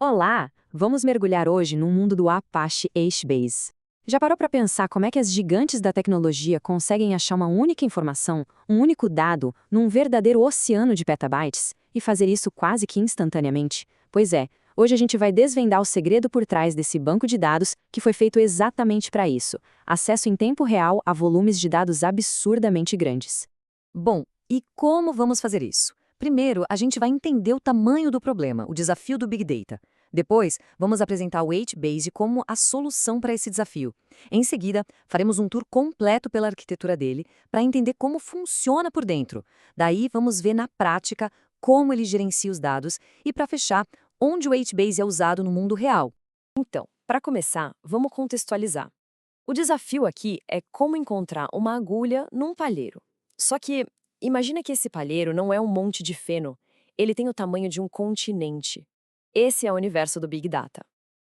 Olá! Vamos mergulhar hoje no mundo do Apache HBase. Já parou para pensar como é que as gigantes da tecnologia conseguem achar uma única informação, um único dado, num verdadeiro oceano de petabytes, e fazer isso quase que instantaneamente? Pois é, hoje a gente vai desvendar o segredo por trás desse banco de dados que foi feito exatamente para isso: acesso em tempo real a volumes de dados absurdamente grandes. Bom, e como vamos fazer isso? Primeiro, a gente vai entender o tamanho do problema, o desafio do Big Data. Depois, vamos apresentar o HBase como a solução para esse desafio. Em seguida, faremos um tour completo pela arquitetura dele para entender como funciona por dentro. Daí, vamos ver na prática como ele gerencia os dados e, para fechar, onde o HBase é usado no mundo real. Então, para começar, vamos contextualizar. O desafio aqui é como encontrar uma agulha num palheiro. Só que, imagina que esse palheiro não é um monte de feno, ele tem o tamanho de um continente. Esse é o universo do Big Data.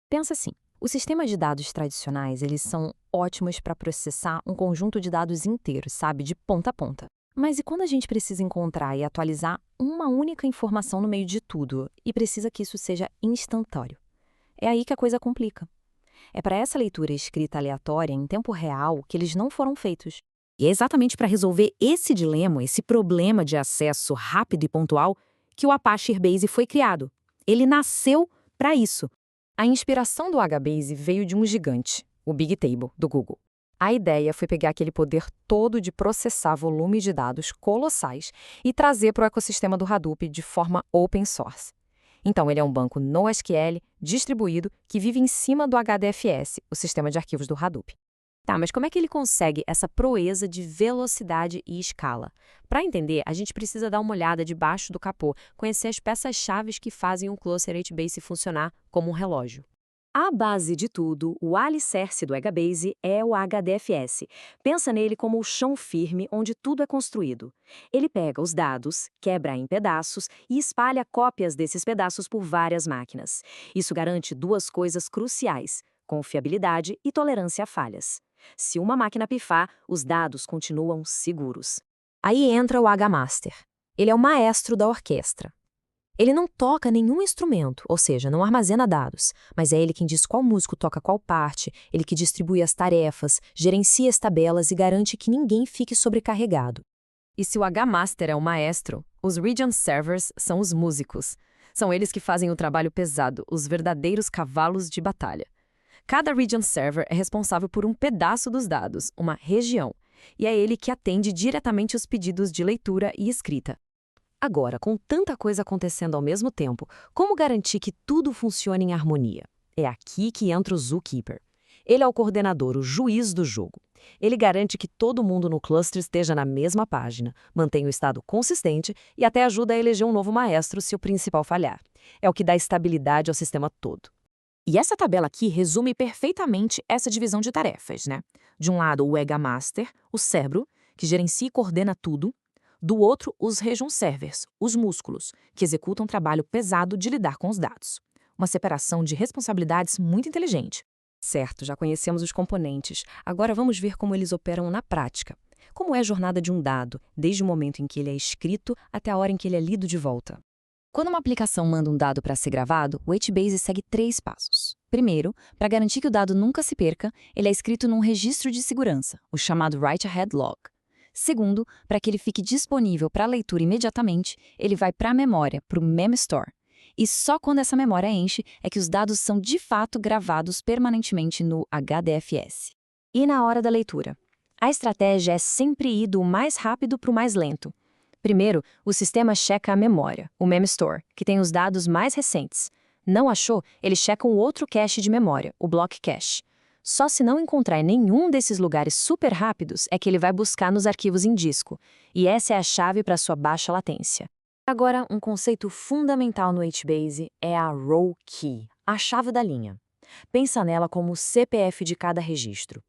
Pensa assim, os sistemas de dados tradicionais, eles são ótimos para processar um conjunto de dados inteiros, sabe, de ponta a ponta. Mas e quando a gente precisa encontrar e atualizar uma única informação no meio de tudo e precisa que isso seja instantâneo? É aí que a coisa complica. É para essa leitura escrita aleatória em tempo real que eles não foram feitos. E é exatamente para resolver esse dilema, esse problema de acesso rápido e pontual, que o Apache Airbase foi criado. Ele nasceu para isso. A inspiração do HBase veio de um gigante, o Big Table, do Google. A ideia foi pegar aquele poder todo de processar volumes de dados colossais e trazer para o ecossistema do Hadoop de forma open source. Então, ele é um banco NoSQL distribuído que vive em cima do HDFS, o sistema de arquivos do Hadoop. Tá, mas como é que ele consegue essa proeza de velocidade e escala? Para entender, a gente precisa dar uma olhada debaixo do capô, conhecer as peças-chave que fazem o Cluster HBase funcionar como um relógio. A base de tudo, o alicerce do HBase, é o HDFS. Pensa nele como o chão firme onde tudo é construído. Ele pega os dados, quebra em pedaços e espalha cópias desses pedaços por várias máquinas. Isso garante duas coisas cruciais: confiabilidade e tolerância a falhas. Se uma máquina pifar, os dados continuam seguros. Aí entra o H-Master. Ele é o maestro da orquestra. Ele não toca nenhum instrumento, ou seja, não armazena dados, mas é ele quem diz qual músico toca qual parte, ele que distribui as tarefas, gerencia as tabelas e garante que ninguém fique sobrecarregado. E se o H-Master é o maestro, os Region Servers são os músicos. São eles que fazem o trabalho pesado, os verdadeiros cavalos de batalha. Cada Region Server é responsável por um pedaço dos dados, uma região, e é ele que atende diretamente os pedidos de leitura e escrita. Agora, com tanta coisa acontecendo ao mesmo tempo, como garantir que tudo funcione em harmonia? É aqui que entra o Zookeeper. Ele é o coordenador, o juiz do jogo. Ele garante que todo mundo no cluster esteja na mesma página, mantém o estado consistente e até ajuda a eleger um novo maestro se o principal falhar. É o que dá estabilidade ao sistema todo. E essa tabela aqui resume perfeitamente essa divisão de tarefas, né? De um lado, o Ega Master, o cérebro, que gerencia e coordena tudo. Do outro, os Region Servers, os músculos, que executam um trabalho pesado de lidar com os dados. Uma separação de responsabilidades muito inteligente. Certo, já conhecemos os componentes. Agora vamos ver como eles operam na prática. Como é a jornada de um dado, desde o momento em que ele é escrito até a hora em que ele é lido de volta? Quando uma aplicação manda um dado para ser gravado, o HBase segue 3 passos. Primeiro, para garantir que o dado nunca se perca, ele é escrito num registro de segurança, o chamado Write-Ahead Log. Segundo, para que ele fique disponível para leitura imediatamente, ele vai para a memória, para o Memstore. E só quando essa memória enche é que os dados são de fato gravados permanentemente no HDFS. E na hora da leitura? A estratégia é sempre ir do mais rápido para o mais lento. Primeiro, o sistema checa a memória, o Memstore, que tem os dados mais recentes. Não achou? Ele checa um outro cache de memória, o Block Cache. Só se não encontrar em nenhum desses lugares super rápidos é que ele vai buscar nos arquivos em disco. E essa é a chave para sua baixa latência. Agora, um conceito fundamental no HBase é a Row Key, a chave da linha. Pensa nela como o CPF de cada registro.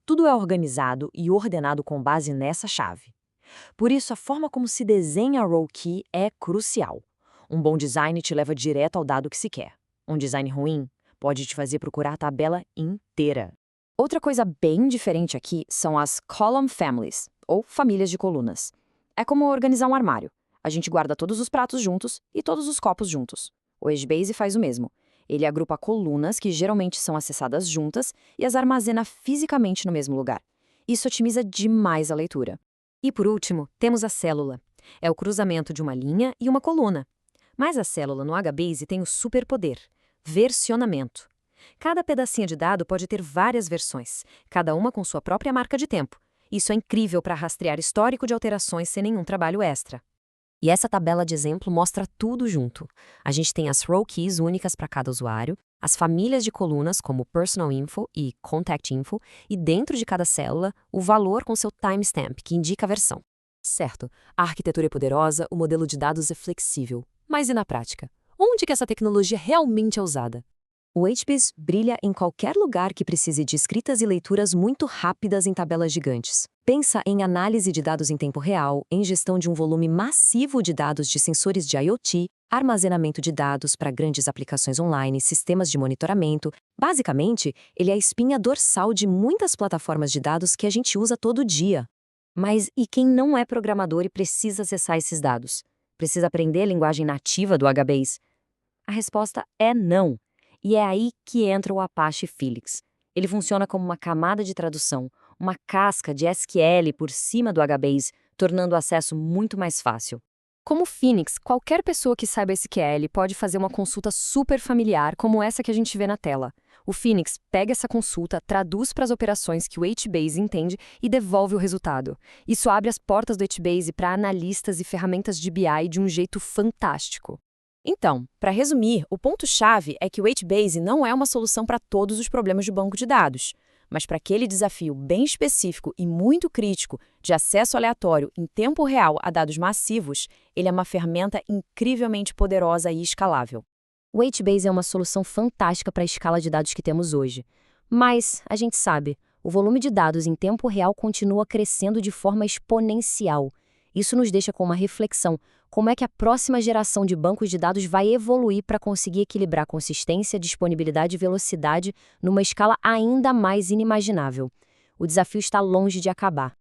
Tudo é organizado e ordenado com base nessa chave. Por isso, a forma como se desenha a Row Key é crucial. Um bom design te leva direto ao dado que se quer. Um design ruim pode te fazer procurar a tabela inteira. Outra coisa bem diferente aqui são as Column Families, ou famílias de colunas. É como organizar um armário. A gente guarda todos os pratos juntos e todos os copos juntos. O HBase faz o mesmo. Ele agrupa colunas, que geralmente são acessadas juntas, e as armazena fisicamente no mesmo lugar. Isso otimiza demais a leitura. E por último, temos a célula. É o cruzamento de uma linha e uma coluna. Mas a célula no HBase tem o superpoder: versionamento. Cada pedacinho de dado pode ter várias versões, cada uma com sua própria marca de tempo. Isso é incrível para rastrear histórico de alterações sem nenhum trabalho extra. E essa tabela de exemplo mostra tudo junto. A gente tem as row keys únicas para cada usuário, as famílias de colunas como Personal Info e Contact Info, e dentro de cada célula, o valor com seu timestamp, que indica a versão. Certo, a arquitetura é poderosa, o modelo de dados é flexível. Mas e na prática? Onde que essa tecnologia realmente é usada? O HBase brilha em qualquer lugar que precise de escritas e leituras muito rápidas em tabelas gigantes. Pensa em análise de dados em tempo real, em gestão de um volume massivo de dados de sensores de IoT, armazenamento de dados para grandes aplicações online, sistemas de monitoramento. Basicamente, ele é a espinha dorsal de muitas plataformas de dados que a gente usa todo dia. Mas e quem não é programador e precisa acessar esses dados? Precisa aprender a linguagem nativa do HBase? A resposta é não. E é aí que entra o Apache Felix. Ele funciona como uma camada de tradução, uma casca de SQL por cima do HBase, tornando o acesso muito mais fácil. Como Phoenix, qualquer pessoa que saiba SQL pode fazer uma consulta super familiar como essa que a gente vê na tela. O Phoenix pega essa consulta, traduz para as operações que o HBase entende e devolve o resultado. Isso abre as portas do HBase para analistas e ferramentas de BI de um jeito fantástico. Então, para resumir, o ponto-chave é que o HBase não é uma solução para todos os problemas de banco de dados, mas para aquele desafio bem específico e muito crítico de acesso aleatório em tempo real a dados massivos, ele é uma ferramenta incrivelmente poderosa e escalável. O HBase é uma solução fantástica para a escala de dados que temos hoje. Mas, a gente sabe, o volume de dados em tempo real continua crescendo de forma exponencial. Isso nos deixa com uma reflexão: como é que a próxima geração de bancos de dados vai evoluir para conseguir equilibrar consistência, disponibilidade e velocidade numa escala ainda mais inimaginável? O desafio está longe de acabar.